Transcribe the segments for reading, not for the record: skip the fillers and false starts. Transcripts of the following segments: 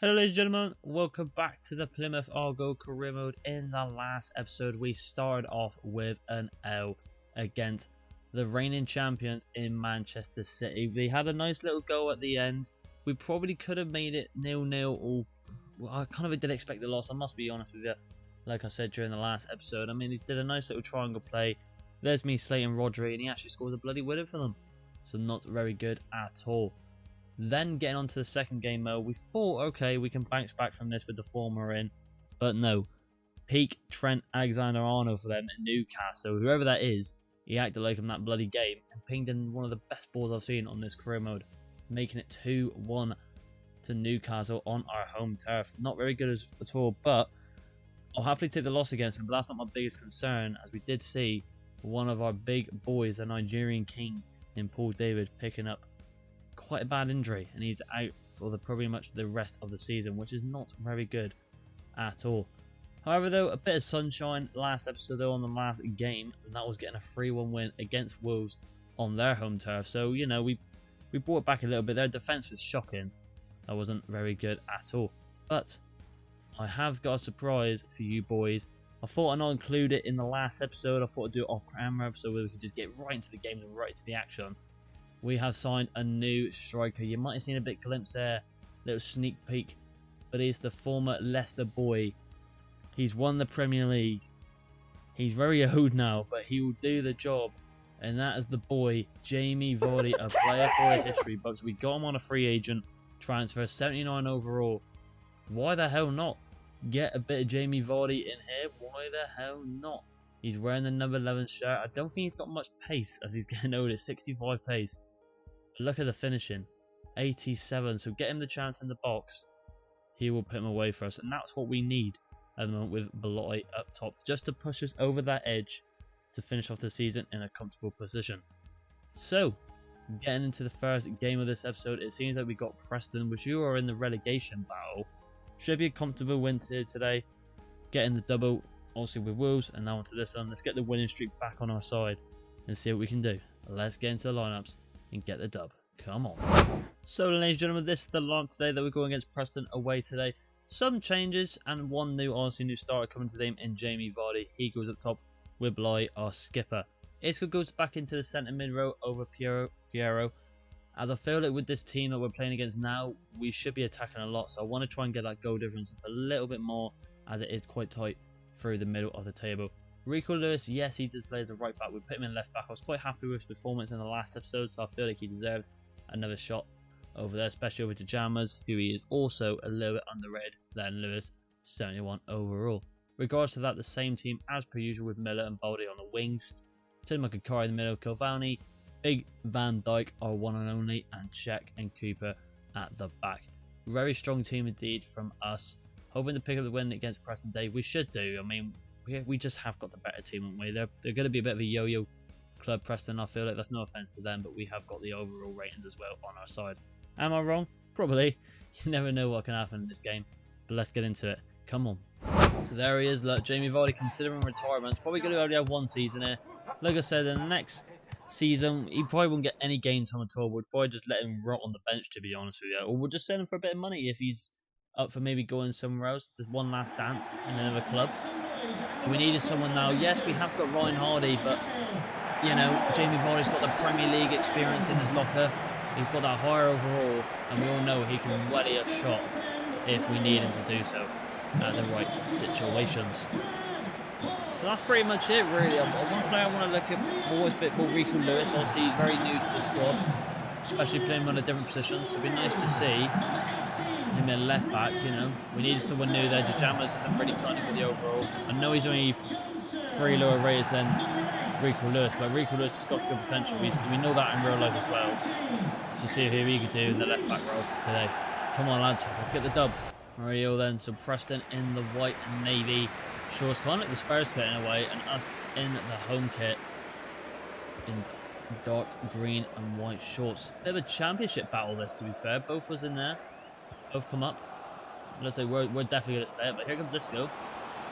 Hello ladies and gentlemen, welcome back to the Plymouth Argyle career mode. In the last episode we started off with an L against the reigning champions in Manchester City. They had a nice little goal at the end. We probably could have made it 0-0 or well, I kind of did expect the loss, I must be honest with you. Like I said during the last episode, I mean he did a nice little triangle play. There's me slating Rodri and he actually scores a bloody winner for them. So not very good at all. Then getting on to the second game mode, we thought, okay, we can bounce back from this with the form we're in. But no. Peak Trent Alexander-Arnold for them in Newcastle. Whoever that is, he acted like him that bloody game and pinged in one of the best balls I've seen on this career mode. Making it 2-1 to Newcastle on our home turf. Not very good at all, but I'll happily take the loss against him. But that's not my biggest concern, as we did see one of our big boys, the Nigerian king in Paul David, picking up quite a bad injury, and he's out for pretty much the rest of the season, which is not very good at all. However though, a bit of sunshine last episode though on the last game, and that was getting a 3-1 win against Wolves on their home turf. So you know, we brought it back a little bit. Their defence was shocking. That wasn't very good at all. But I have got a surprise for you boys. I thought I'd not include it in the last episode. I thought I'd do it off camera so we could just get right into the game and right into the action. We have signed a new striker. You might have seen a bit glimpse there, little sneak peek, but he's the former Leicester boy. He's won the Premier League. He's very old now, but he will do the job. And that is the boy, Jamie Vardy, a player for the history books. We got him on a free agent transfer, 79 overall. Why the hell not? Get a bit of Jamie Vardy in here. Why the hell not? He's wearing the number 11 shirt. I don't think he's got much pace as he's getting older. 65 pace. Look at the finishing, 87. So get him the chance in the box, he will put him away for us, and that's what we need at the moment with Belotti up top, just to push us over that edge to finish off the season in a comfortable position. So getting into the first game of this episode, it seems like we got Preston, which you are in the relegation battle. Should be a comfortable win today, getting the double obviously with Wolves, and now onto this one. Let's get the winning streak back on our side and see what we can do. Let's get into the lineups and get the dub. Come on. So ladies and gentlemen, this is the lineup today that we're going against Preston away today. Some changes and one new starter coming to the game in Jamie Vardy. He goes up top with Bly, our skipper. Isco goes back into the centre mid row over Piero. As I feel like with this team that we're playing against now, we should be attacking a lot. So I want to try and get that goal difference up a little bit more, as it is quite tight through the middle of the table. Rico Lewis, yes, he does play as a right back. We put him in left back. I was quite happy with his performance in the last episode, so I feel like he deserves another shot over there, especially over to Jammers, who he is also a little bit underrated than Lewis, 71 overall. Regards to that, the same team as per usual with Miller and Baldy on the wings, Tim Makakari in the middle, Cavani, Big Van Dijk, our one and only, and Czech and Cooper at the back. Very strong team indeed from us. Hoping to pick up the win against Preston Day. We should do. I mean, we just have got the better team, haven't we? They're going to be a bit of a yo-yo club, Preston. I feel like that's no offence to them, but we have got the overall ratings as well on our side. Am I wrong? Probably. You never know what can happen in this game. But let's get into it. Come on. So there he is. Look, Jamie Vardy considering retirement. Probably going to only have one season here. Like I said, in the next season, he probably won't get any game time at all. We'll probably just let him rot on the bench, to be honest with you. Or we'll just send him for a bit of money if he's up for maybe going somewhere else. There's one last dance in another club. We needed someone now. Yes, we have got Ryan Hardy, but you know, Jamie Vardy's got the Premier League experience in his locker. He's got that higher overall, and we all know he can welly a shot if we need him to do so at the right situations. So that's pretty much it, really. One player I want to look at always a bit more, Rico Lewis. Obviously, he's very new to the squad, especially playing on the different positions. So it'd be nice to see him in left back. You know, we needed someone new there. Jammers isn't really cutting with the overall. I know he's only 3 lower rated than Rico Lewis, but Rico Lewis has got good potential. We know that in real life as well. So see who he could do in the left back role today. Come on, lads, let's get the dub. Alrighty, then. So Preston in the white and navy. Sure, it's kind of like the Spurs kit in a way, and us in the home kit in dark green and white shorts. Bit of a championship battle this, to be fair. Both was in there. Both come up. Let's say we're definitely going to stay up, but here comes Isco.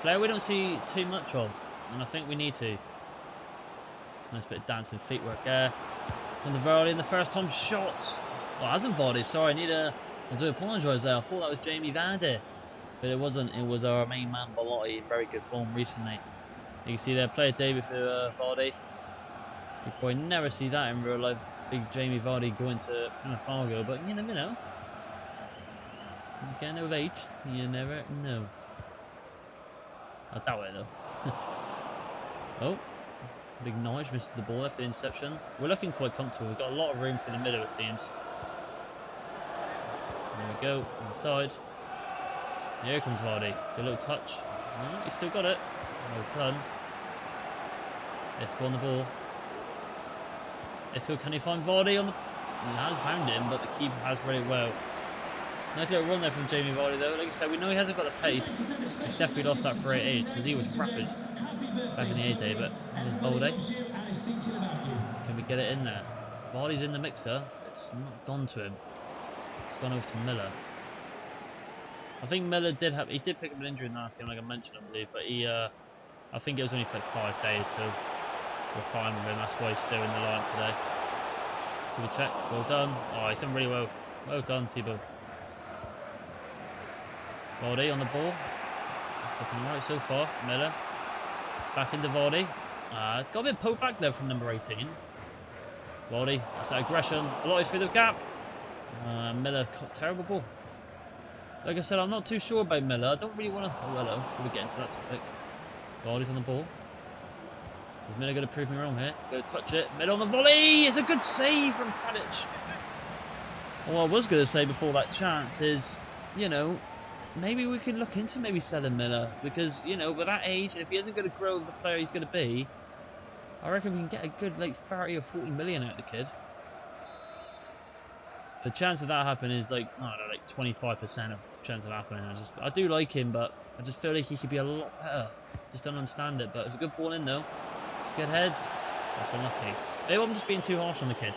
Player we don't see too much of, and I think we need to. Nice bit of dancing feet work there. And the Vardy in the first time shot. Well, hasn't Vardy, sorry, I need a I do apologise there. I thought that was Jamie Vardy, but it wasn't. It was our main man Belotti in very good form recently. You can see there, player David for Vardy. You probably never see that in real life. Big Jamie Vardy going to Plymouth Argyle, but you never know. He's getting there with age. You never know. I doubt it though. Oh, big Norwich missed the ball there for the interception. We're looking quite comfortable. We've got a lot of room for the middle, it seems. There we go, inside. Here comes Vardy. Good little touch. Oh, he's still got it. Well done. Let's go on the ball. Let's go. Can he find Vardy on the... He has found him, but the keeper has read it well. Nice little run there from Jamie Vardy though. Like I said, we know he hasn't got the pace. He's definitely lost that for 8 age because he was rapid back in the 8 day, but here's Baldy. Can we get it in there? Vardy's in the mixer. It's not gone to him. It's gone over to Miller. I think Miller did pick up an injury in the last game, like I mentioned, I believe, but I think it was only for like 5 days, so we're fine with him. That's why he's still in the line today. So we check. Well done. Oh, he's done really well. Well done, Thibaut. Vardy on the ball. It's looking right so far. Miller. Back into Vardy. Got a bit poked back there from number 18. Vardy. That's that aggression. Lotties through the gap. Miller caught terrible ball. Like I said, I'm not too sure about Miller. I don't really want to... Oh, hello. Before we get into that topic. Vardy's on the ball. Is Miller going to prove me wrong here? Going to touch it. Miller on the volley. It's a good save from Pradic. What I was going to say before that chance is, you know, maybe we can look into maybe selling Miller. Because, you know, with that age, and if he isn't going to grow the player he's going to be, I reckon we can get a good, like, 30 or 40 million out of the kid. The chance of that happening is, like, I don't know, like 25% of chance of happening. I do like him, but I just feel like he could be a lot better. Just don't understand it. But it's a good ball in, though. It's a good head. That's unlucky. Maybe I'm just being too harsh on the kid.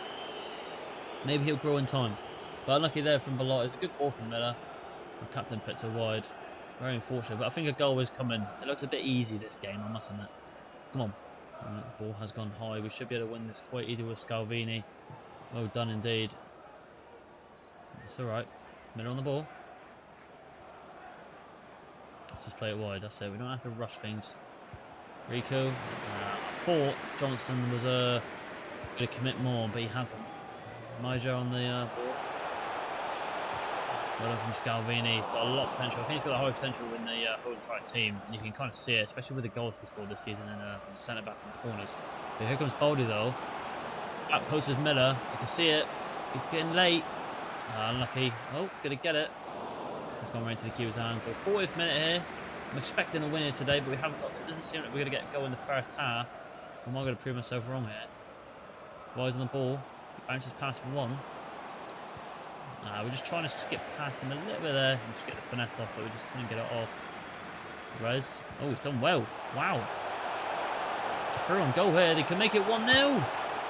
Maybe he'll grow in time. But unlucky there from Belotti. It's a good ball from Miller. The captain puts it wide. Very unfortunate. But I think a goal is coming. It looks a bit easy, this game, I must admit. Come on. And the ball has gone high. We should be able to win this quite easy with Scalvini. Well done indeed. It's alright. Miller on the ball. Let's just play it wide. That's it. We don't have to rush things. Rico. I thought Johnson was going to commit more, but he hasn't. Major on the ball. Well done from Scalvini. He's got a lot of potential. I think he's got a high potential in the whole entire team. And you can kind of see it, especially with the goals he scored this season in as a centre back in the corners. But here comes Baldy though. Back post is Miller. You can see it. He's getting late. Unlucky. Oh, gonna get it. It's gone right into the keeper's hand. So 40th minute here. I'm expecting a win here today, but we haven't got. It doesn't seem like we're gonna get a goal in the first half. Am I gonna prove myself wrong here? Wise on the ball. Bounces past one. We're just trying to skip past him a little bit there and just get the finesse off, but we just couldn't get it off. Rez. Oh, he's done well. Wow. Through on goal here. They can make it 1-0.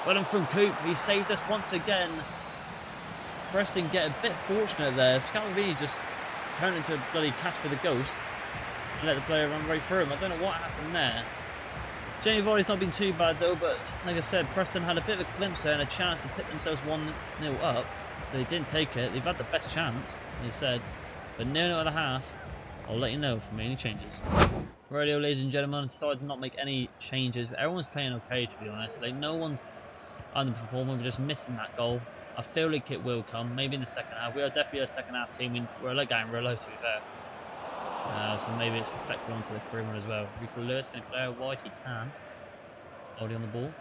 Well done from Coop. He saved us once again. Preston get a bit fortunate there. Scalvini just turned into a bloody Casper the Ghost and let the player run right through him. I don't know what happened there. Jamie Vardy's not been too bad though, but like I said, Preston had a bit of a glimpse there and a chance to put themselves 1-0 up. They didn't take it. They've had the best chance, they said. But 0-0 at the half. I'll let you know if any changes. Radio, ladies and gentlemen, I decided to not make any changes. Everyone's playing okay, to be honest. Like, no one's underperforming. We're just missing that goal. I feel like it will come, maybe in the second half. We are definitely a second half team. We're like getting real low, to be fair. So maybe it's reflected onto the career as well. Rico Lewis, can he play out wide? He can. Already on the ball.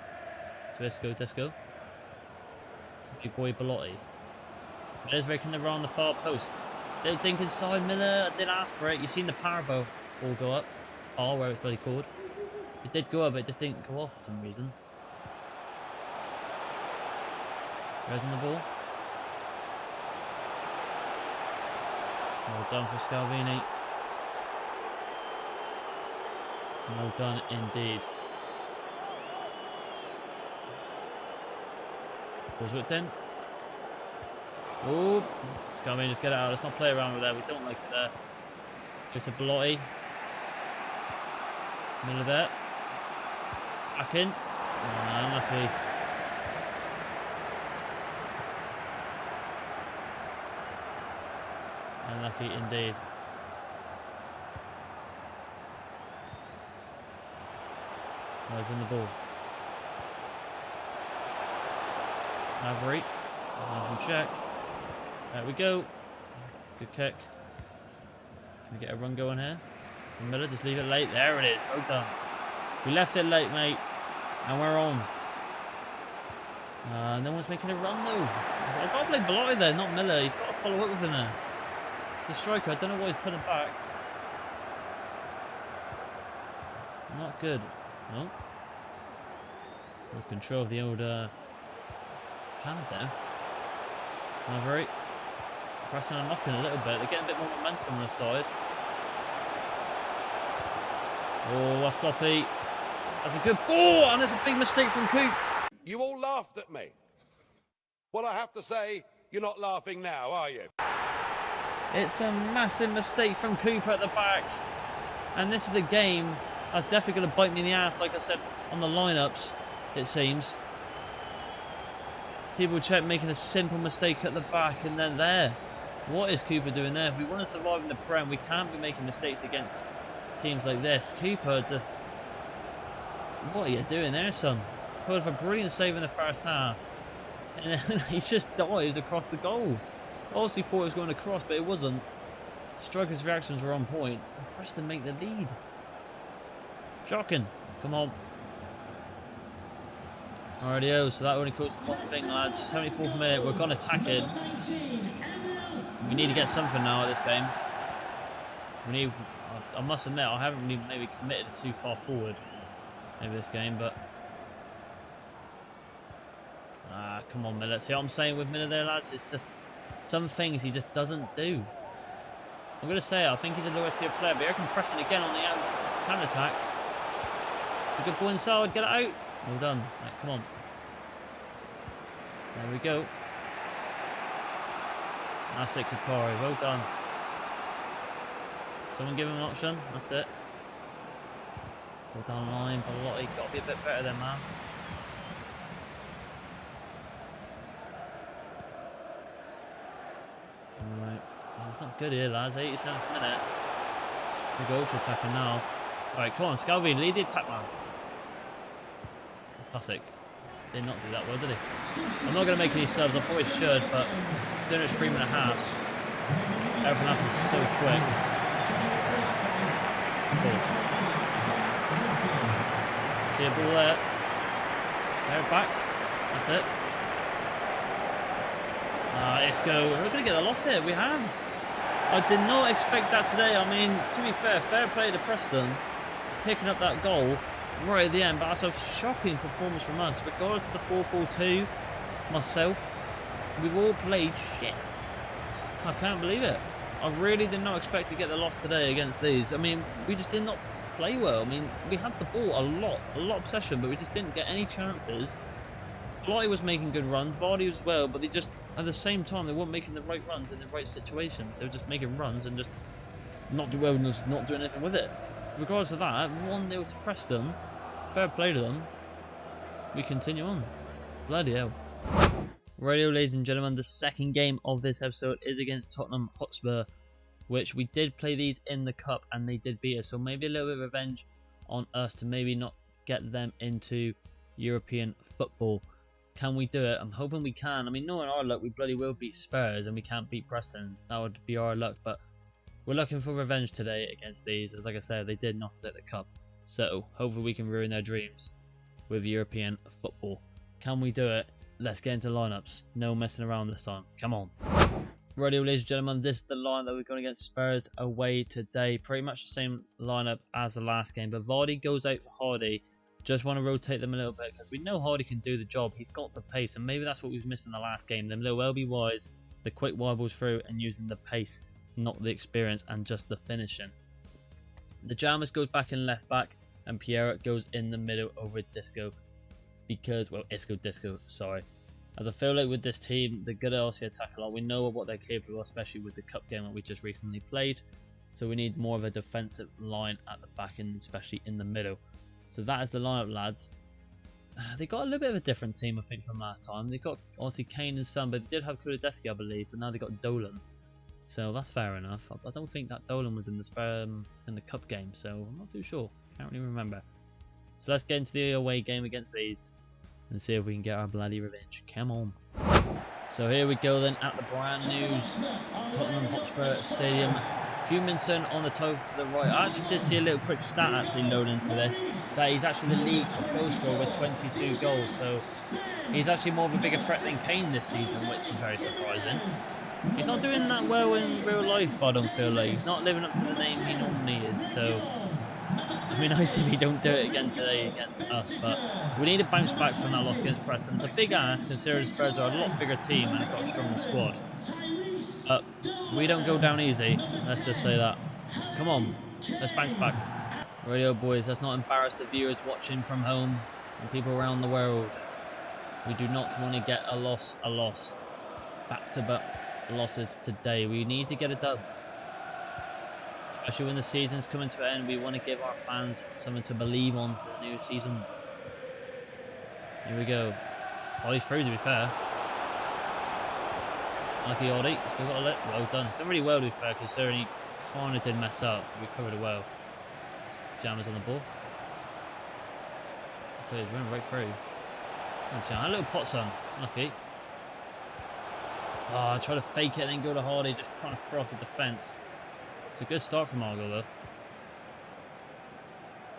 So let's go, Desco. It's a big boy Belotti. Miller's breaking the run on the far post. Little dink inside Miller. I did ask for it. You've seen the power ball go up. Oh, where it's bloody called. It did go up, but it just didn't go off for some reason. Raising the ball. Well done for Scalvini. Well done indeed. Ball's whipped in. Oh, Scalvini, just get it out. Let's not play around with that. We don't like it there. Goes to Belotti. Miller there. Back in. Unlucky. Unlucky indeed. Where's in the ball? Avery. Check. There we go. Good kick. Can we get a run going here? And Miller, just leave it late. There it is. Well done. We left it late, mate. And we're on. No one's making a run, though. I've got to play Belotti there, not Miller. He's got to follow up with him there. It's the striker. I don't know why he's putting back. Not good. Well, lost control of the old pad there. Avery. Pressing and knocking a little bit. They're getting a bit more momentum on this side. Oh, that's sloppy. That's a good ball, and it's a big mistake from Coop. You all laughed at me. Well, I have to say, you're not laughing now, are you? It's a massive mistake from Cooper at the back. And this is a game that's definitely going to bite me in the ass, like I said, on the lineups, it seems. Thibaut Check making a simple mistake at the back, and then there. What is Cooper doing there? If we want to survive in the Prem, we can't be making mistakes against teams like this. Cooper just... What are you doing there, son? Pulled off a brilliant save in the first half. And then he just dived across the goal. Obviously thought it was going across, but it wasn't. Striker's reactions were on point. And Preston make the lead. Shocking. Come on. Alrighty, so that only costs one thing, lads. 74th minute, we're going to attack it. We need to get something now at this game. We need... I must admit, I haven't really maybe committed too far forward maybe this game, but... come on, Miller. See what I'm saying with Miller there, lads? It's just some things he just doesn't do. I'm going to say it. I think he's a lower tier player, but here can pressing again on the counter attack. It's a good ball inside. Get it out. Well done. Right, come on. There we go. That's it, Kakari. Well done. Someone give him an option. That's it. Well down the line. Belotti got to be a bit better than man. Alright. It's not good here, lads. 87th minute. We go ultra attacking now. Alright, come on, Scalvi, lead the attack, man. Classic. Did not do that well, did he? I'm not going to make any subs. I probably should, but considering it's 3.5, everything happens so quick. Cool. See a ball there. There, back. That's it. Isco, we're going to get a loss here. We have. I did not expect that today. I mean, to be fair play to Preston, picking up that goal right at the end, but that's a shocking performance from us. Regardless of the 4-4-2, myself, we've all played shit. I can't believe it. I really did not expect to get the loss today against these. I mean, we just did not play well. I mean, we had the ball a lot of possession, but we just didn't get any chances. Belotti was making good runs, Vardy as well, but they just, at the same time, they weren't making the right runs in the right situations. They were just making runs and just not do well and just not doing anything with it. Regardless of that, 1-0 to Preston. Fair play to them. We continue on. Bloody hell. Radio, ladies and gentlemen, the second game of this episode is against Tottenham Hotspur, which we did play these in the cup and they did beat us. So maybe a little bit of revenge on us to maybe not get them into European football. Can we do it? I'm hoping we can. I mean, knowing our luck, we bloody will beat Spurs and we can't beat Preston. That would be our luck, but we're looking for revenge today against these. As like I said, they did knock us at the cup. So hopefully we can ruin their dreams with European football. Can we do it? Let's get into lineups. No messing around this time. Come on. Radio, ladies and gentlemen, this is the line that we're going against Spurs away today. Pretty much the same lineup as the last game, but Vardy goes out for Hardy. Just want to rotate them a little bit because we know Hardy can do the job. He's got the pace, and maybe that's what we was missing in the last game. Them little LB wise, the quick wide balls through and using the pace, not the experience and just the finishing. The Jammers goes back in left back and Pierre goes in the middle over Disco because, well, Disco, sorry. As I feel like with this team, they're good at also attack a lot. We know what they're capable of, especially with the cup game that we just recently played. So we need more of a defensive line at the back and especially in the middle. So that is the lineup, lads. They got a little bit of a different team, I think, from last time. They got obviously Kane and Son, but they did have Kulideski, I believe, but now they got Dolan. So that's fair enough. I don't think that Dolan was in the cup game, so I'm not too sure. Can't really remember. So let's get into the away game against these and see if we can get our bloody revenge. Come on. So here we go then at the brand new Tottenham Hotspur Stadium. Humanson on the toe to the right. I actually did see a little quick stat actually load into this, that he's actually the league top goal scorer with 22 goals. So he's actually more of a bigger threat than Kane this season, which is very surprising. He's not doing that well in real life, I don't feel like. He's not living up to the name he normally is, so it'd be nice if he don't do it again today against us, but we need to bounce back from that loss against Preston. It's a big ask considering Spurs are a lot bigger team and have got a stronger squad. But we don't go down easy, let's just say that. Come on, let's bounce back. Radio boys, let's not embarrass the viewers watching from home and people around the world. We do not want to get a loss. Back-to-back losses today. We need to get it done. Especially when the season's coming to an end, we want to give our fans something to believe on to the new season. Here we go. Oh, he's through to be fair. Lucky Oldie, still got a lit. Well done. It's done really well to be fair, considering he kind of did mess up. We covered it well. Jammers on the ball. I tell you, he's running right through. A little pot son. Lucky. Oh, I try to fake it and then go to Hardy, just trying to throw off the defence. It's a good start from Argyle though.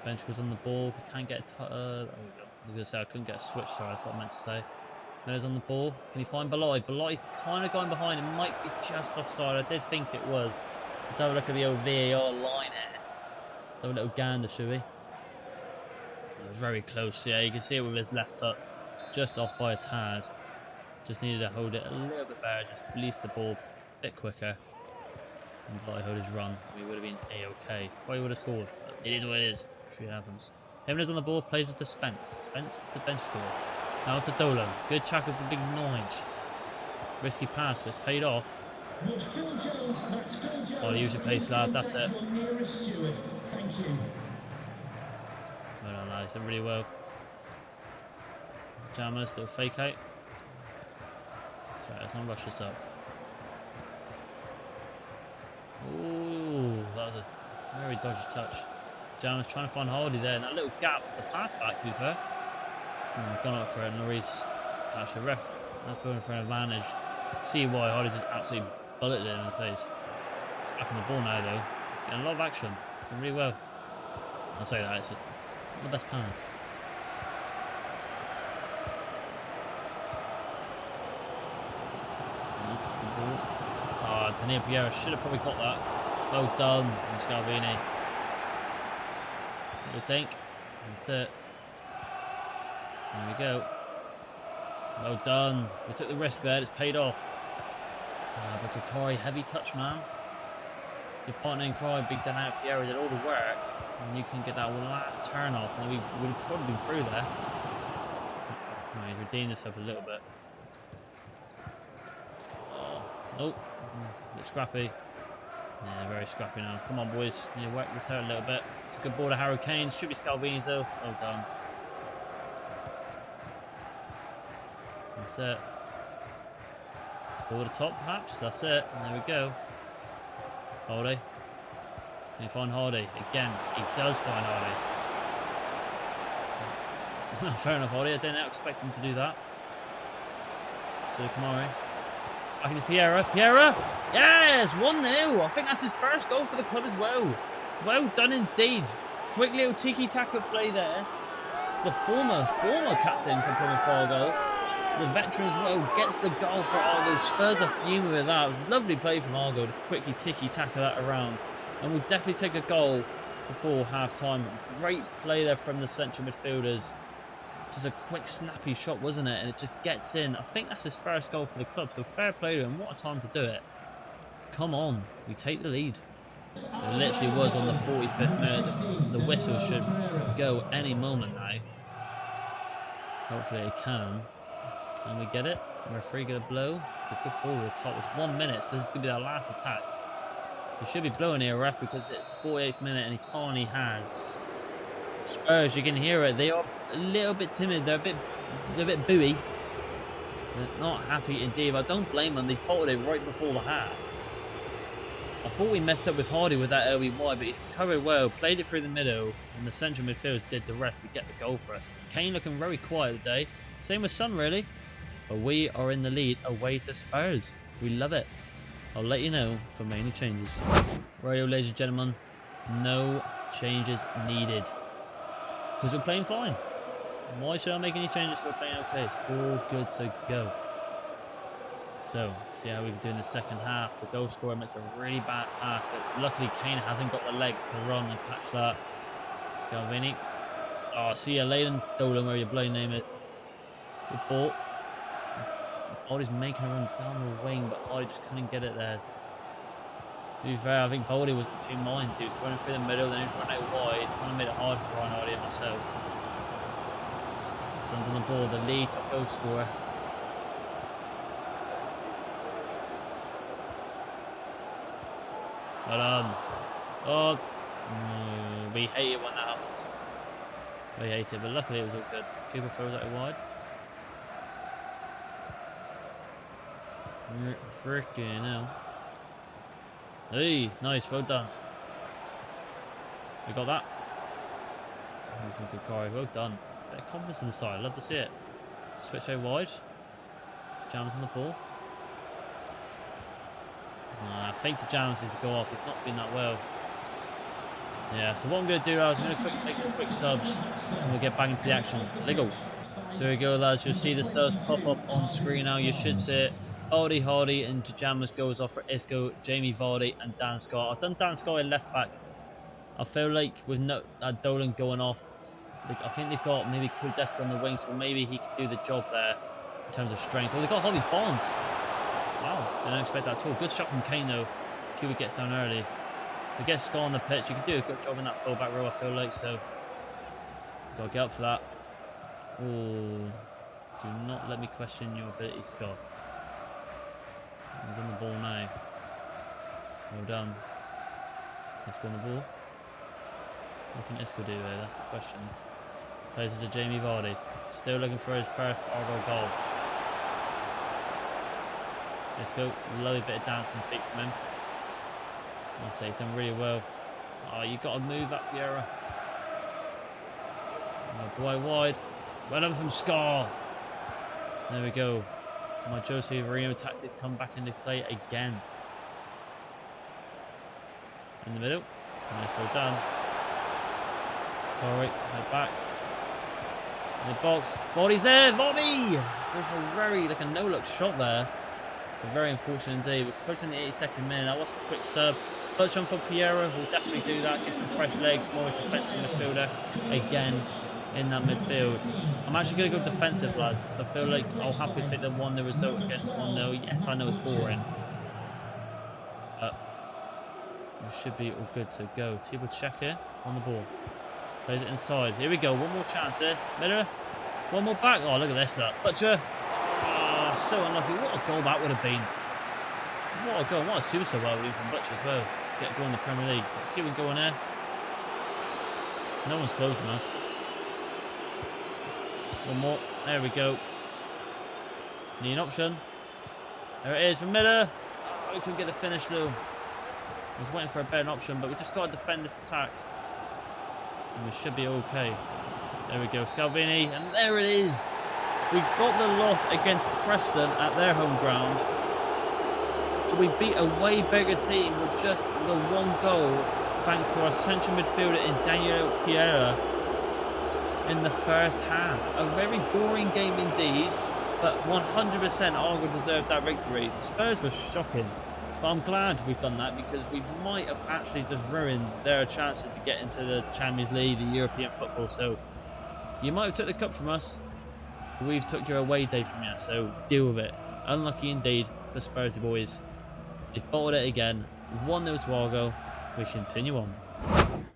Bench goes on the ball. We can't get a there we go. I was going to say I couldn't get a switch, sorry, that's what I meant to say. Miller's on the ball. Can he find Beloy? Beloy's kind of going behind. It might be just offside. I did think it was. Let's have a look at the old VAR line here. Let's have a little gander, should we? It was very close. Yeah, you can see it with his left foot. Just off by a tad. Just needed to hold it a little bit better. Just release the ball a bit quicker. And Beloy hold his run. We would have been A-OK. Well, he would have scored. But it is what it is. Shit happens. Jimenez on the ball. Plays it to Spence. Spence to bench score. Now to Dolan. Good check with the big nudge. Risky pass, but it's paid off. Oh, use your pace, lad. That's it. Well done, lad. He's done really well. Jammers, little fake out. Okay, let's not rush this up. Ooh, that was a very dodgy touch. Jammers trying to find Hardy there. And that little gap to pass back, to be fair. Gone up for it, Norris. It's catch a ref. Not going for an advantage. See why Hardy just absolutely bulleted it in the face. It's back on the ball now though. It's getting a lot of action. It's doing really well. I'll say that, it's just not the best pass. Oh, Daniel Pierre should have probably got that. Well done from Scalvini. Little dink. That's it. There we go. Well done. We took the risk there. It's paid off. But Kakari, heavy touch, man. Your partner in crime, big Dan out Pierre, did all the work, and you can get that last turn off, and we would have probably been through there. Oh, he's redeemed himself a little bit. Oh, nope. A bit scrappy. Yeah, very scrappy now. Come on, boys. You work this out a little bit. It's a good ball to Harry Kane. Should be Scalvini's though. Well done. That's it. Ball to the top, perhaps. That's it. And there we go. Hardy. Can you find Hardy? Again, he does find Hardy. It's not fair enough, Hardy. I didn't expect him to do that. So Kamari. Back into Piera. Piera! Yes! 1-0. I think that's his first goal for the club as well. Well done indeed. Quick little tiki-taka play there. The former captain for Plymouth Argyle. The veteran as well gets the goal for Argyle. Spurs are fuming with that. It was a lovely play from Argyle to quickly tiki-taka that around. And we'll definitely take a goal before half-time. Great play there from the central midfielders. Just a quick snappy shot, wasn't it? And it just gets in. I think that's his first goal for the club. So fair play to him. What a time to do it. Come on. We take the lead. It literally was on the 45th minute. The whistle should go any moment now. Hopefully it can. Can we get it? Referee going to blow. It's a good ball to the top. It's 1 minute, so this is going to be our last attack. He should be blowing here, ref, because it's the 48th minute and he finally has. Spurs, you can hear it. They are a little bit timid. They're a bit booey. They're not happy indeed. I don't blame them. They bolted it right before the half. I thought we messed up with Hardy with that early wide, but he's recovered well, played it through the middle, and the central midfielders did the rest to get the goal for us. Kane looking very quiet today. Same with Son, really. But we are in the lead away to Spurs. We love it. I'll let you know for any changes. Right, ladies and gentlemen, no changes needed. Because we're playing fine. Why should I make any changes? We're playing okay. It's all good to go. So, see how we can do in the second half. The goal scorer makes a really bad pass, but luckily Kane hasn't got the legs to run and catch that. Scalvini. Oh, see ya later, Dolan, where your bloody name is. Good ball. Baldy's making a run down the wing, but Baldy just couldn't get it there. To be fair, I think Baldy wasn't too minded. He was running through the middle, then he was running out wide. He kind of made it hard for Brian Hardy and myself. Son's on the ball, the lead top goal scorer. Well done. Oh, we hate it when that happens. We hate it, but luckily it was all good. Cooper throws it wide. Freaking hell. Hey, nice, well done. We got that. Good carry, well done. Bit of confidence in the side, love to see it. Switch out wide. Jams on the ball. Fake to Jams is to go off. It's not been that well. Yeah, so what I'm going to do now is I'm going to make some quick subs and we'll get back into the action. Lego. So here we go, lads. You'll see the subs pop up on screen now. You should see it. Aldi Hardy and Jammers goes off for Isco, Jamie Vardy and Dan Scott. I've done Dan Scott in left back. I feel like with Dolan going off, I think they've got maybe Kudeska on the wing, so maybe he could do the job there in terms of strength. Oh, they've got Holly Bonds. Wow, I didn't expect that at all. Good shot from Kane though. Cuba gets down early. He gets Scott on the pitch. You can do a good job in that full back row, I feel like, so gotta get up for that. Oh, do not let me question your ability, Scott. He's on the ball now. Well done. Isco on the ball. What can Isco do there? That's the question. Plays it to Jamie Vardy. Still looking for his first Argyle goal. Isco, lovely bit of dancing feet from him. I say he's done really well. Oh, you've got to move up, Piera. Oh, boy, wide. Well done from Scar. There we go. My Jose Mourinho tactics come back into play again. In the middle. Nice, well done. Corey, head back. In the box. Body's there, Bobby! There's a very, like a no-look shot there. But very unfortunate indeed. We're pushing the 82nd minute. That was a quick sub. Touch on for Piero. We'll definitely do that. Get some fresh legs. More defensive midfielder. Again. In that midfield. I'm actually going to go defensive, lads, because I feel like I'll happily take the 1-0 result against 1-0. Yes, I know it's boring. But we should be all good to go. Table check here on the ball. Plays it inside. Here we go. One more chance here. Miller. One more back. Oh, look at this, look. Butcher. Oh, so unlucky. What a goal that would have been. What a goal. What a suicide goal from Butcher as well to get a goal in the Premier League. Keep it going there. No one's closing us. One more. There we go. Need an option. There it is from Miller. Oh, we couldn't get the finish though. I was waiting for a better option, but we just got to defend this attack. And we should be okay. There we go. Scalvini. And there it is. We got the loss against Preston at their home ground. But we beat a way bigger team with just the one goal, thanks to our central midfielder in Daniel Piera. In the first half. A very boring game indeed, but 100% Argyle deserved that victory. Spurs were shocking, but I'm glad we've done that because we might have actually just ruined their chances to get into the Champions League, the European football. So you might have took the cup from us, but we've took your away day from you, so deal with it. Unlucky indeed for Spursy boys. They've bottled it again. 1-0 to Argyle. We continue on.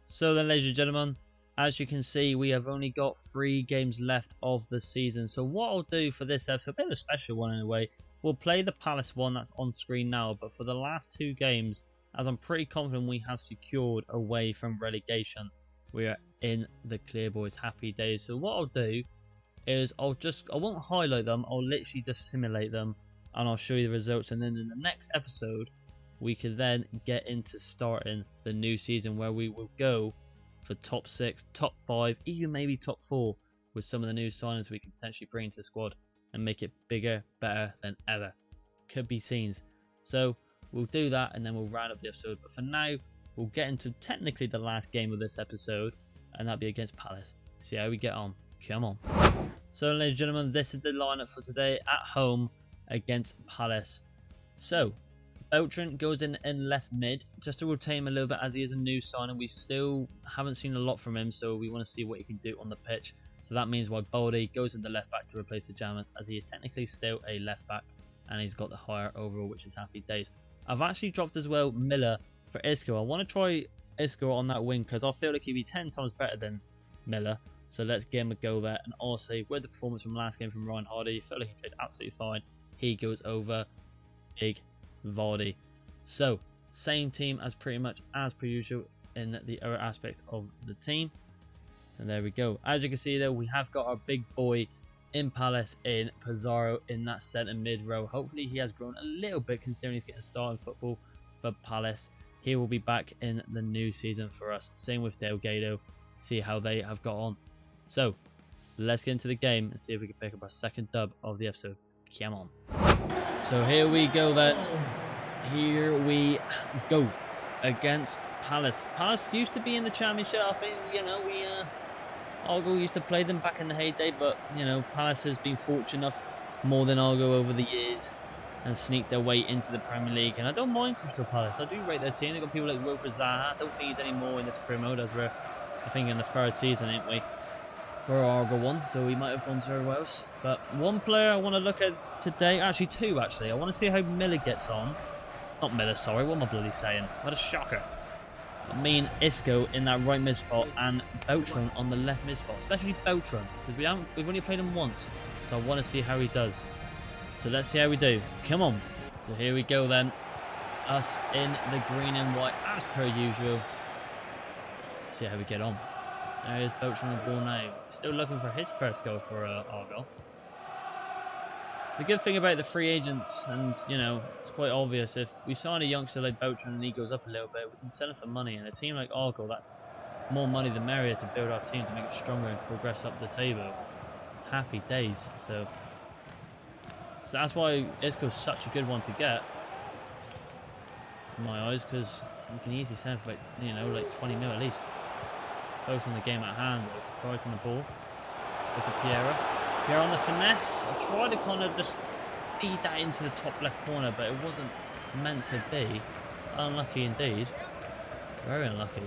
So then, ladies and gentlemen, as you can see, we have only got 3 games left of the season. So what I'll do for this episode, a bit of a special one in a way, we'll play the Palace one that's on screen now. But for the last 2 games, as I'm pretty confident we have secured away from relegation, we are in the clear, boys. Happy days. So what I'll do is I won't highlight them. I'll literally just simulate them and I'll show you the results. And then in the next episode, we can then get into starting the new season where we will go for top 6, top 5, even maybe top 4 with some of the new signings we can potentially bring into the squad and make it bigger, better than ever. Could be scenes. So we'll do that and then we'll round up the episode. But for now, we'll get into technically the last game of this episode, and that'll be against Palace. See how we get on. Come on. So ladies and gentlemen, this is the lineup for today at home against Palace. So Beltran goes in left mid just to rotate him a little bit as he is a new signing. We still haven't seen a lot from him, so we want to see what he can do on the pitch. So that means why Baldy goes in the left back to replace the Jammers, as he is technically still a left back and he's got the higher overall, which is happy days. I've actually dropped as well Miller for Isco. I want to try Isco on that wing because I feel like he'd be 10 times better than Miller. So let's give him a go there. And also, with the performance from last game from Ryan Hardy, I felt like he played absolutely fine. He goes over Big Vardy. So, same team as pretty much as per usual in the other aspects of the team. And there we go. As you can see there, we have got our big boy in Palace in Pizarro in that centre mid row. Hopefully he has grown a little bit considering he's getting a start in football for Palace. He will be back in the new season for us. Same with Delgado. See how they have got on. So, let's get into the game and see if we can pick up our second dub of the episode. Come on. So here we go then. Here we go against Palace. Palace used to be in the Championship. I think, you know, Argyle used to play them back in the heyday, but, you know, Palace has been fortunate enough more than Argyle over the years and sneaked their way into the Premier League. And I don't mind Crystal Palace. I do rate their team. They've got people like Wilfred Zaha. I don't think he's anymore in this career mode, as we're, I think, in the third season, ain't we? For Argyle one, so we might have gone to everywhere else. But one player I want to look at today, actually two actually. I want to see how Miller gets on. Not Miller, sorry, what am I bloody saying? What a shocker. I mean Isco in that right mid spot and Beltran on the left mid spot, especially Beltran, because we've only played him once, so I want to see how he does. So let's see how we do. Come on. So here we go then. Us in the green and white as per usual. See how we get on. There is Beltran on the ball now. Still looking for his first goal for Argyle. The good thing about the free agents, and you know, it's quite obvious, if we sign a youngster like Beltran and he goes up a little bit, we can sell him for money. And a team like Argyle, that more money the merrier to build our team to make it stronger and progress up the table. Happy days. So that's why Isco's such a good one to get, in my eyes, because we can easily sell him for, like, you know, like 20 mil at least. Focus on the game at hand, right on the ball. There's a Piera. Piera on the finesse. I tried to kind of just feed that into the top left corner, but it wasn't meant to be. Unlucky indeed. Very unlucky.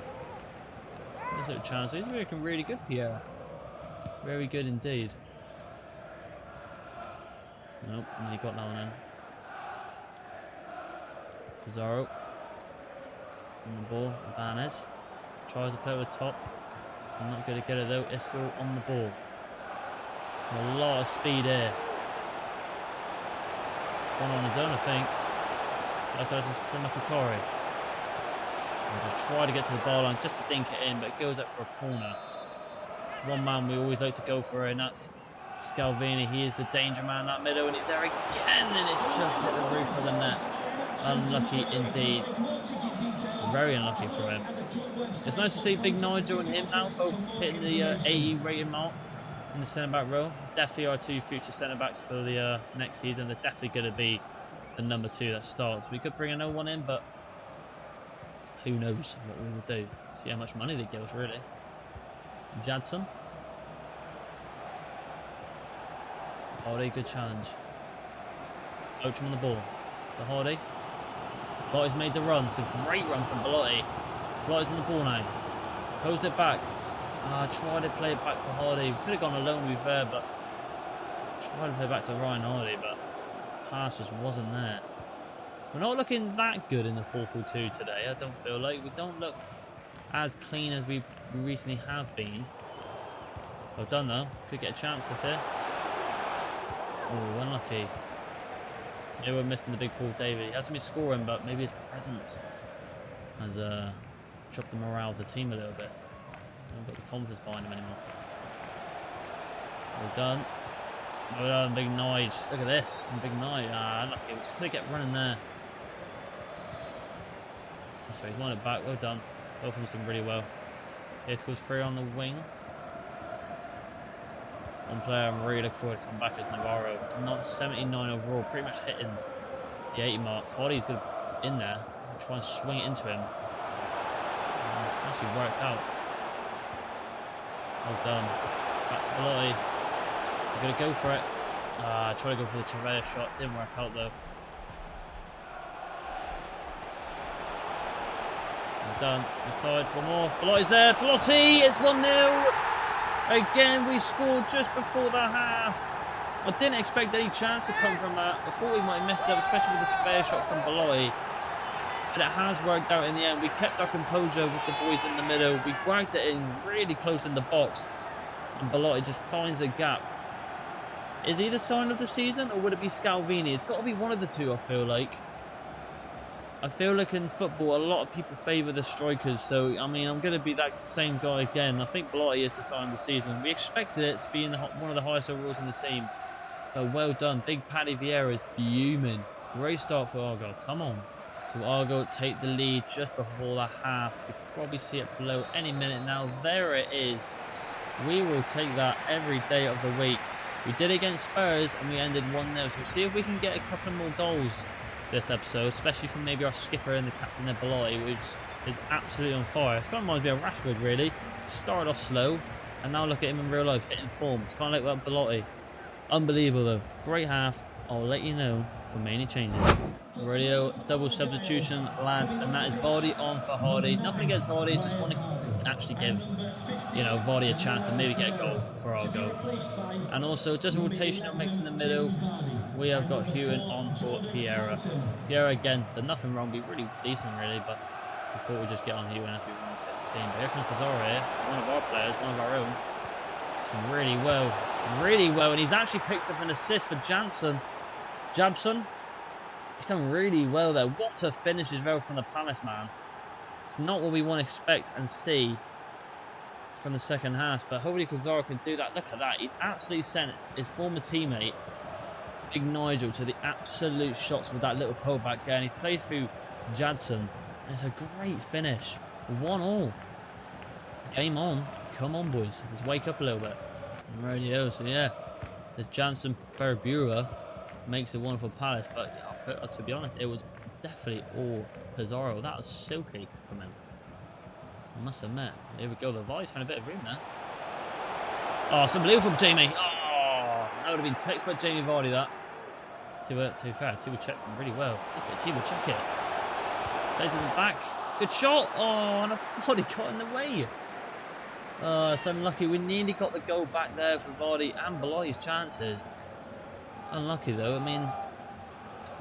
There's a chance. He's working really good, Piera. Very good indeed. Nope, and he got that one in. Pizarro. On the ball. Ibanez. Tries to play over the top. I'm not going to get it though. Isco on the ball. A lot of speed here. He's gone on his own, I think. That's Simakakori. I'll just try to get to the ball line just to dink it in, but it goes up for a corner. One man we always like to go for, and that's Scalvini. He is the danger man in that middle, and he's there again, and it's just hit the roof of the net. Unlucky indeed. Very unlucky for him. It's nice to see Big Nigel and him now both hitting the 80 rated mark in the centre-back row. Definitely our two future centre-backs for the next season. They're definitely going to be the number 2 that starts. We could bring another one in, but who knows what we will do. See how much money they give us, really. Jadson. Hardy, good challenge. Beltran on the ball. To Hardy. Belotti's made the run. It's a great run from Belotti. Belotti's on the ball now. Pulls it back. Tried to play it back to Hardy. We could have gone alone, to be fair, but tried to play back to Ryan Hardy, but pass just wasn't there. We're not looking that good in the 4-4-2 today, I don't feel like. We don't look as clean as we recently have been. Well done though. Could get a chance of it. Oh, unlucky. Maybe we're missing the big Paul David. He hasn't been scoring, but maybe his presence has dropped the morale of the team a little bit. I haven't got the confidence behind him anymore. Well done. Well done, Big Nige. Look at this from Big Nige. Unlucky. We just couldn't get running there. So he's won it back. Well done. Both of them done really well. Here scores 3 on the wing. One player I'm really looking forward to come back as Navarro. Not 79 overall, pretty much hitting the 80 mark. Hardy's good in there. Try and swing it into him. And it's actually worked out. Well done. Back to Belotti. We're going to go for it. Try to go for the Trevea shot. Didn't work out though. Well done. Inside. One more. Belotti's there. Belotti! It's 1-0. Again, we scored just before the half. I didn't expect any chance to come from that. I thought we might have messed up, especially with the Trevea shot from Belotti. But it has worked out in the end. We kept our composure with the boys in the middle. We worked it in really close in the box. And Belotti just finds a gap. Is he the sign of the season, or would it be Scalvini? It's got to be one of the two, I feel like. I feel like in football, a lot of people favour the strikers. So, I mean, I'm going to be that same guy again. I think Belotti is the sign of the season. We expected it to be in one of the highest overalls in the team. But well done. Big Paddy Vieira is fuming. Great start for Argyle. Come on. So Argyle take the lead just before the half. You can probably see it below any minute now. There it is. We will take that every day of the week. We did it against Spurs and we ended 1-0. So we'll see if we can get a couple more goals this episode, especially from maybe our skipper and the captain of Belotti, which is absolutely on fire. It's kind of reminds me of Rashford, really. Started off slow, and now look at him in real life, hitting form. It's kind of like Belotti. Unbelievable, though. Great half. I'll let you know for many changes. Radio, double substitution, lads, and that is Vardy on for Hardy. Nothing against Hardy, just want to actually give, you know, Vardy a chance to maybe get a goal for our goal. And also, just a rotational mix in the middle. We have got Hewan on for Vieira. Vieira again, did nothing wrong, be really decent really, but we thought we'd just get on Hewan as we wanted to the team. But here comes Pizarro here, one of our players, one of our own. He's done really well, and he's actually picked up an assist for Jabson. He's done really well there. What a finish as well from the Palace man. It's not what we want to expect and see from the second half, but hopefully Pizarro can do that. Look at that, he's absolutely sent his former teammate Big Nigel to the absolute shots with that little pullback there, and he's played through Jadson. It's a great finish. 1-1. Game on. Come on, boys. Let's wake up a little bit. Radio. So yeah, this Jansen Berbura makes a wonderful Palace, but to be honest, it was definitely all Pizarro. That was silky from him, I must admit. Here we go. The Vice found a bit of room there. Oh, it's unbelievable from Jamie. Oh, that would have been textbook Jamie Vardy, that. To be fair, Tibu checks him really well. Look at Tibu check it. Plays in the back. Good shot. Oh, and a body got in the way. Oh, it's unlucky. We nearly got the goal back there for Vardy and Belotti's chances. Unlucky though. I mean,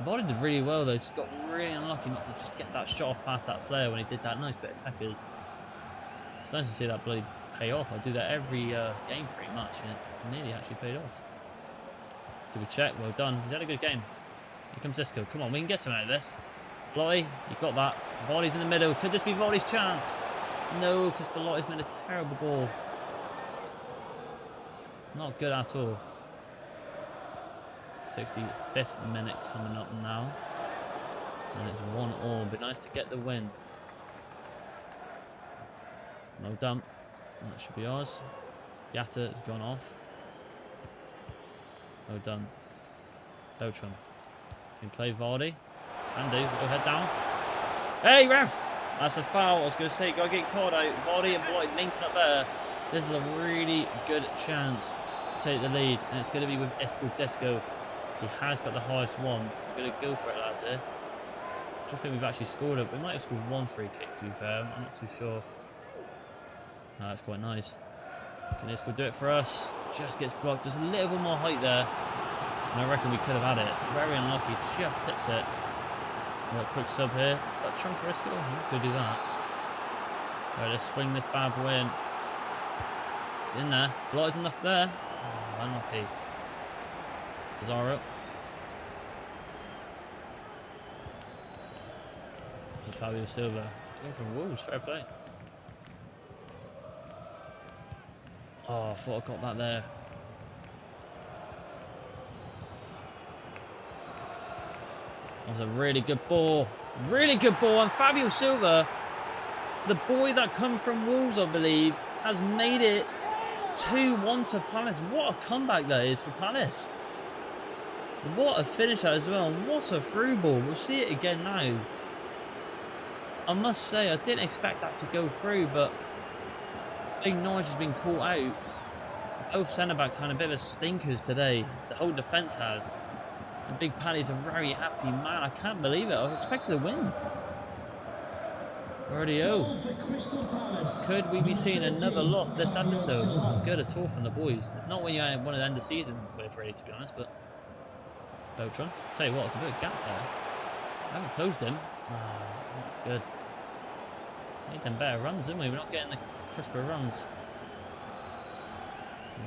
Vardy did really well though. Just got really unlucky not to just get that shot off past that player when he did that nice bit of tackles. It's nice to see that bloody pay off. I do that every game pretty much, and it nearly actually paid off. Tibu check. Well done. He's had a good game. Here comes Isco. Come on, we can get something out of this. Belotti, you got that. Vardy's in the middle. Could this be Vardy's chance? No, because Belotti's made a terrible ball. Not good at all. 65th minute coming up now. And it's 1-1. Be nice to get the win. Well done. That should be ours. Yatta has gone off. Well done. Beltram. You can play Vardy. Andy, we'll head down. Hey, ref! That's a foul. I was going to say, got to get caught out. Vardy and Belotti linking up there. This is a really good chance to take the lead, and it's going to be with Isco Disco. He has got the highest one. We're going to go for it, lads, here. I don't think we've actually scored it. We might have scored one free kick, to be fair. I'm not too sure. No, that's quite nice. Can Isco do it for us? Just gets blocked. Just a little bit more height there. And I reckon we could have had it. Very unlucky. Just tips it. A quick sub here. But Trump for Isco. Could do that. Right, let's swing this bad boy in. It's in there. Belotti's in there. Oh, unlucky. Pizarro. To Fabio Silva. Going from Wolves. Fair play. Oh, I thought I got that there. That was a really good ball. Really good ball. And Fabio Silva, the boy that come from Wolves, I believe, has made it 2-1 to Palace. What a comeback that is for Palace. What a finish as well. And what a through ball. We'll see it again now. I must say, I didn't expect that to go through, but Big Nige has been caught out. Both centre-backs had a bit of stinkers today. The whole defence has. And Big Paddy's a very happy man. I can't believe it. I expected a win. Rightio. Could we be seeing another loss this episode? Not good at all from the boys. It's not when you want to end the season with, really, to be honest, but Beltran. Tell you what, it's a bit of gap there. I haven't closed him. Not good. Need them better runs, didn't we? We're not getting the crisper runs.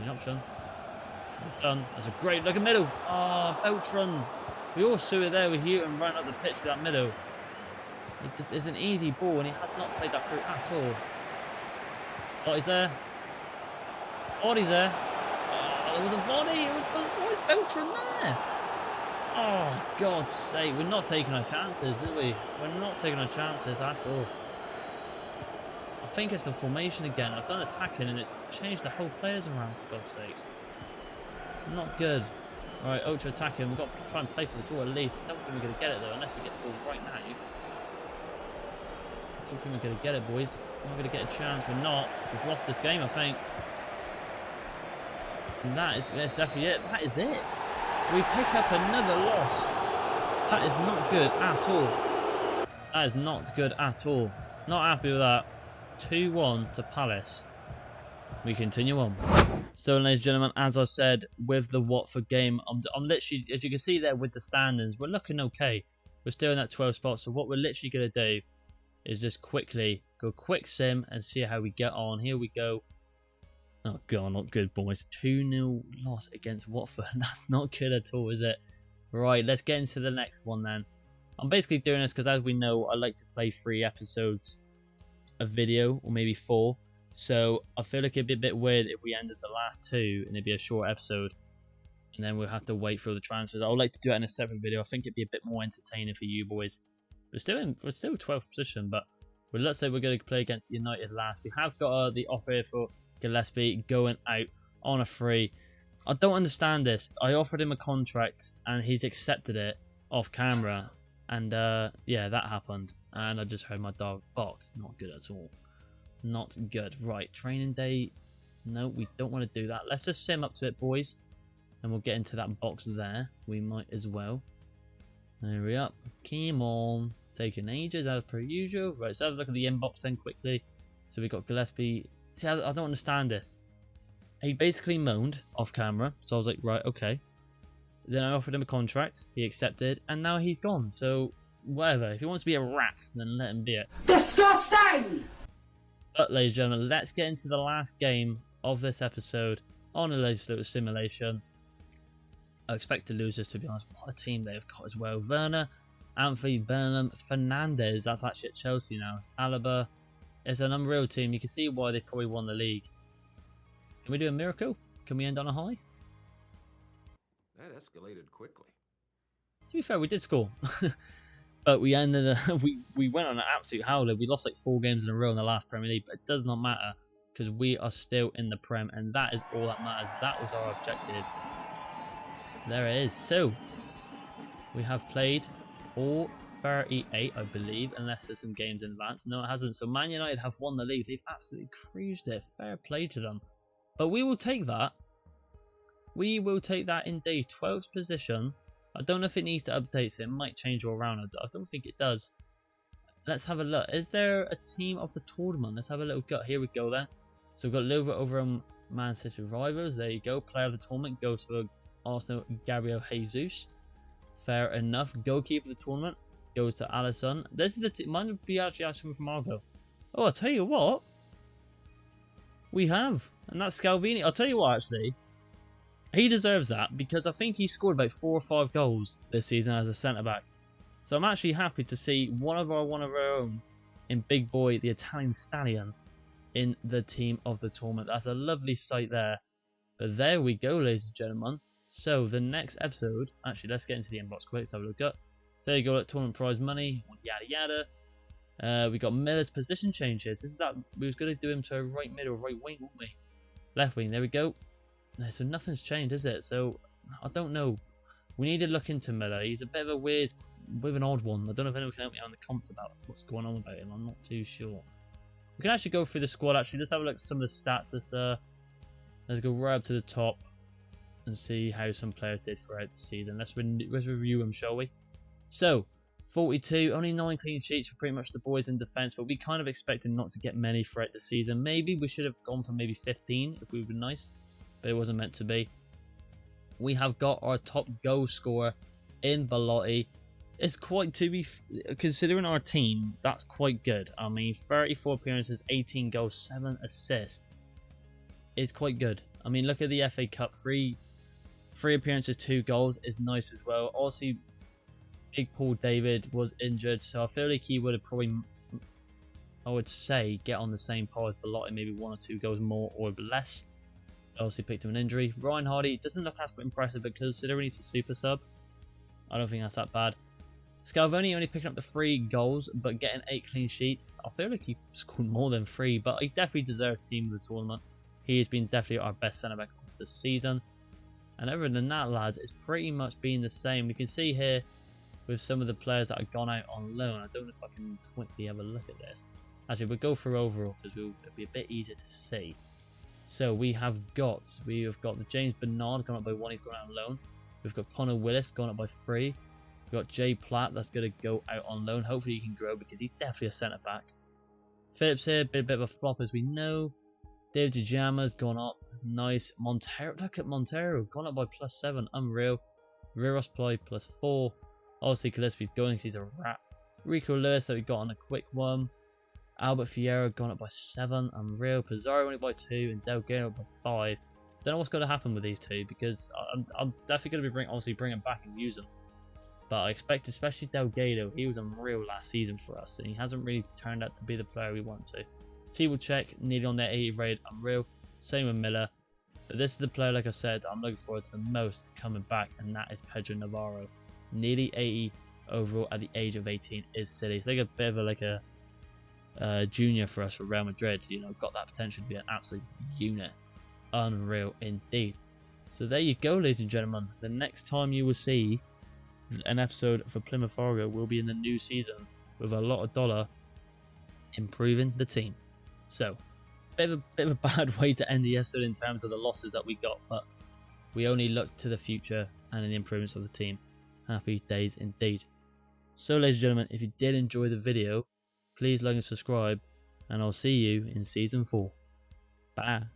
An option. Done. That's a great look at middle. Beltran. We all saw it there with you and ran up the pitch for that middle. It just is an easy ball and he has not played that through at all. Body's there. Body's there. There was a body. Why is Beltran there? Oh, God's sake. We're not taking our chances, are we? We're not taking our chances at all. I think it's the formation again. I've done attacking and it's changed the whole players around, for God's sakes. Not good. Alright, ultra attacking. We've got to try and play for the draw at least. I don't think we're going to get it though, unless we get the ball right now. I don't think we're going to get it, boys. We're not going to get a chance. We're not. We've lost this game, I think. And that's definitely it. That is it. We pick up another loss. That is not good at all. That is not good at all. Not happy with that. 2-1 to Palace. We continue on. So, ladies and gentlemen, as I said, with the Watford game, I'm literally, as you can see there with the standings, we're looking okay. We're still in that 12 spot. So what we're literally going to do is just quickly go quick sim and see how we get on. Here we go. Oh, God, not good, boys. 2-0 loss against Watford. That's not good at all, is it? Right, let's get into the next one then. I'm basically doing this because, as we know, I like to play 3 episodes a video, or maybe 4. So I feel like it'd be a bit weird if we ended the last 2 and it'd be a short episode. And then we'll have to wait for the transfers. I would like to do it in a separate video. I think it'd be a bit more entertaining for you boys. We're still 12th position, but let's say we're going to play against United last. We have got the offer here for Gillespie going out on a free. I don't understand this. I offered him a contract and he's accepted it off camera. And yeah, that happened. And I just heard my dog bark. Not good at all. Not good. Right, training day. No, we don't want to do that. Let's just sim up to it, boys. And we'll get into that box there. We might as well. There we are. Come on. Taking ages as per usual. Right, so let's look at the inbox then quickly. So we got Gillespie. See, I don't understand this. He basically moaned off camera. So I was like, right, okay. Then I offered him a contract. He accepted. And now he's gone. So whatever. If he wants to be a rat, then let him be it. Disgusting! But ladies and gentlemen, let's get into the last game of this episode on a little simulation. I expect to lose this, to be honest. What a team they've got as well. Werner, Anthony, Burnham, Fernandez. That's actually at Chelsea now. Alaba. It's an unreal team. You can see why they probably won the league. Can we do a miracle? Can we end on a high? That escalated quickly. To be fair, we did score. But we ended. We went on an absolute howler. We lost like 4 games in a row in the last Premier League. But it does not matter because we are still in the Prem. And that is all that matters. That was our objective. There it is. So, we have played all 38, I believe, unless there's some games in advance. No, it hasn't. So, Man United have won the league. They've absolutely cruised it. Fair play to them. But we will take that. We will take that indeed. 12th position. I don't know if it needs to update, so it might change all around. I don't think it does. Let's have a look. Is there a team of the tournament? Let's have a little gut. Here we go then. So, we've got a little bit over on Man City Rivals. There you go. Player of the tournament goes for Arsenal, Gabriel Jesus. Fair enough. Goalkeeper of the tournament goes to Alisson. This is the team. Mine would be actually asking from Argyle. Oh, I'll tell you what. We have. And that's Scalvini. I'll tell you what, actually. He deserves that because I think he scored about 4 or 5 goals this season as a centre-back. So I'm actually happy to see one of our own in Big Boy, the Italian Stallion, in the team of the tournament. That's a lovely sight there. But there we go, ladies and gentlemen. So the next episode, actually let's get into the inbox quick, let's have a look at. So there you go, tournament prize money, yada yada. We got Miller's position changes. This is that we was going to do him to a right mid or right wing, wouldn't we? Left wing, there we go. So nothing's changed, is it? So I don't know. We need to look into Miller. He's a bit of a weird, an odd one. I don't know if anyone can help me out in the comments about what's going on about him. I'm not too sure. We can actually go through the squad. Actually, let's have a look at some of the stats. Let's go right up to the top and see how some players did throughout the season. Let's review them, shall we? So, 42, only 9 clean sheets for pretty much the boys in defence, but we kind of expected not to get many throughout the season. Maybe we should have gone for maybe 15 if we were nice, but it wasn't meant to be. We have got our top goal scorer in Belotti. It's quite, considering our team, that's quite good. I mean, 34 appearances, 18 goals, 7 assists. It's quite good. I mean, look at the FA Cup, 3 appearances, 2 goals is nice as well. Also, Big Paul David was injured, so I feel like he would have probably, I would say, get on the same par as Belotti, maybe 1 or 2 goals more or less. Obviously picked him an injury. Ryan Hardy doesn't look as impressive, but considering he's a super sub, I don't think that's that bad. Scalvoni only picking up the 3 goals, but getting 8 clean sheets. I feel like he scored more than 3, but he definitely deserves team of the tournament. He has been definitely our best centre-back of the season. And other than that, lads, it's pretty much been the same. We can see here with some of the players that have gone out on loan. I don't know if I can quickly have a look at this. Actually, we'll go for overall because it'll be a bit easier to see. So we have got the James Bernard gone up by 1, he's gone out on loan. We've got Connor Willis gone up by 3. We've got Jay Platt that's going to go out on loan. Hopefully he can grow because he's definitely a centre back. Phillips here, bit of a flop as we know. David Djama's gone up, nice. Montero, look at Montero, gone up by +7, unreal. Riros play +4. Obviously Gillespie's going because he's a rat. Rico Lewis that we got on a quick one. Albert Fierro gone up by 7, unreal. Pizarro only by 2, and Delgado by 5. Don't know what's going to happen with these two because I'm definitely going to be bring them back and use them. But I expect, especially Delgado, he was unreal last season for us, and he hasn't really turned out to be the player we want to. T-Will check, nearly on their 80 raid, unreal. Same with Miller. But this is the player, like I said, I'm looking forward to the most coming back, and that is Pedro Navarro. Nearly 80 overall at the age of 18 is silly. It's like a bit of a junior for us for Real Madrid. You know, got that potential to be an absolute unit. Unreal indeed. So there you go, ladies and gentlemen. The next time you will see an episode for Plymouth Argyle will be in the new season with a lot of dollar improving the team. So, bit of a bad way to end the episode in terms of the losses that we got, but we only look to the future and in the improvements of the team. Happy days indeed. So, ladies and gentlemen, if you did enjoy the video, please like and subscribe, and I'll see you in Season 4. Bye.